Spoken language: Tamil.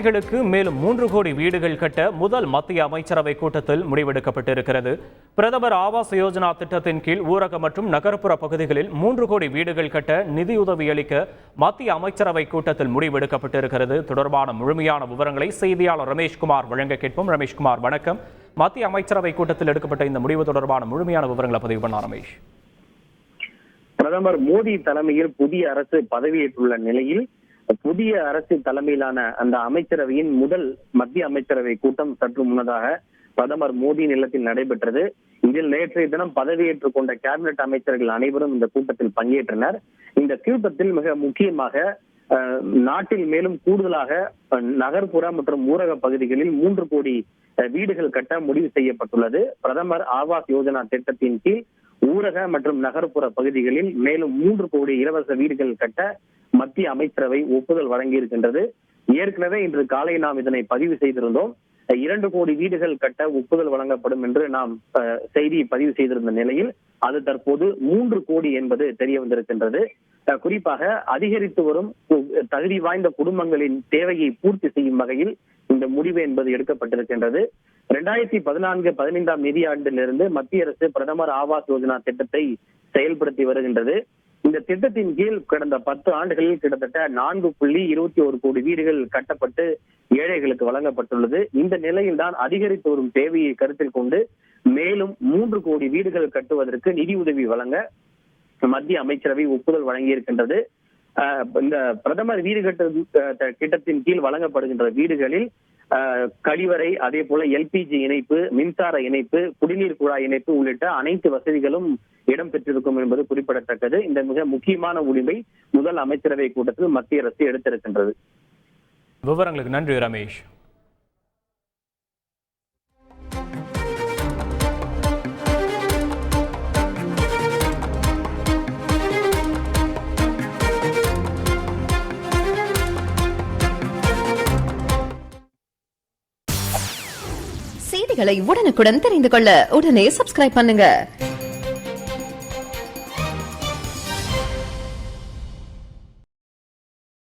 ஏழைகளுக்கு மேலும் 3 கோடி வீடுகள் கட்ட முதல் மத்திய அமைச்சரவை கூட்டத்தில் முடிவெடுக்கப்பட்டிருக்கிறது. பிரதமர் ஆவாஸ் யோஜனா திட்டத்தின் கீழ் ஊரக மற்றும் நகர்ப்புற பகுதிகளில் 3 கோடி வீடுகள் கட்ட நிதியுதவி அளிக்க மத்திய அமைச்சரவை கூட்டத்தில் முடிவெடுக்கப்பட்டிருக்கிறது. தொடர்பான முழுமையான விவரங்களை செய்தியாளர் ரமேஷ்குமார் வழங்க கேட்போம். ரமேஷ்குமார், வணக்கம். மத்திய அமைச்சரவை கூட்டத்தில் எடுக்கப்பட்ட இந்த முடிவு தொடர்பான முழுமையான விவரங்களை பதிவு பண்ண ரமேஷ். பிரதமர் மோடி தலைமையில் புதிய அரசு பதவியேற்றுள்ள நிலையில் புதிய அரசு தலைமையிலான அந்த அமைச்சரவையின் முதல் மத்திய அமைச்சரவை கூட்டம் சற்று முன்னதாக பிரதமர் மோடி இல்லத்தில் நடைபெற்றது. இதில் நேற்றைய தினம் பதவியேற்றுக் கொண்ட கேபினெட் அமைச்சர்கள் அனைவரும் இந்த கூட்டத்தில் பங்கேற்றனர். இந்த கூட்டத்தில் மிக முக்கியமாக நாட்டில் மேலும் கூடுதலாக நகர்ப்புற மற்றும் ஊரக பகுதிகளில் 3 கோடி வீடுகள் கட்ட முடிவு செய்யப்பட்டுள்ளது. பிரதமர் ஆவாஸ் யோஜனா திட்டத்தின் கீழ் ஊரக மற்றும் நகர்ப்புற பகுதிகளில் மேலும் 3 கோடி இலவச வீடுகள் கட்ட மத்திய அமைச்சரவை ஒப்புதல் வழங்கியிருக்கின்றது. ஏற்கனவே இன்று காலை நாம் இதனை பதிவு செய்திருந்தோம். 2 கோடி வீடுகள் கட்ட ஒப்புதல் வழங்கப்படும் என்று நாம் செய்தி பதிவு செய்திருந்த நிலையில் அது தற்போது 3 கோடி என்பது தெரிய வந்திருக்கின்றது. குறிப்பாக அதிகரித்து வரும் தகுதி வாய்ந்த குடும்பங்களின் தேவையை பூர்த்தி செய்யும் வகையில் இந்த முடிவு என்பது எடுக்கப்பட்டிருக்கின்றது. 2014-15 நிதியாண்டிலிருந்து மத்திய அரசு பிரதமர் ஆவாஸ் யோஜனா திட்டத்தை செயல்படுத்தி வருகின்றது. இந்த திட்டத்தின் கீழ் கடந்த 10 ஆண்டுகளில் கிட்டத்தட்ட 4.21 கோடி வீடுகள் கட்டப்பட்டு ஏழைகளுக்கு வழங்கப்பட்டுள்ளது. இந்த நிலையில்தான் அதிகரித்து வரும் தேவையை கருத்தில் கொண்டு மேலும் 3 கோடி வீடுகள் கட்டுவதற்கு நிதியுதவி வழங்க மத்திய அமைச்சரவை ஒப்புதல் வழங்கியிருக்கின்றது. இந்த பிரதமர் வீடு கட்டு திட்டத்தின் கீழ் வழங்கப்படுகின்ற வீடுகளில் கழிவறை, அதே போல எல்பிஜி இணைப்பு, மின்சார இணைப்பு, குடிநீர் குழாய் இணைப்பு உள்ளிட்ட அனைத்து வசதிகளும் இடம்பெற்றிருக்கும் என்பது குறிப்பிடத்தக்கது. இந்த மிக முக்கியமான உரிமை முதல் அமைச்சரவை கூட்டத்தில் மத்திய அரசு எடுத்திருக்கின்றது. விவரங்களுக்கு நன்றி ரமேஷ். செய்திகளை உடனுக்குடன் தெரிந்து கொள்ள உடனே சப்ஸ்கிரைப் பண்ணுங்க.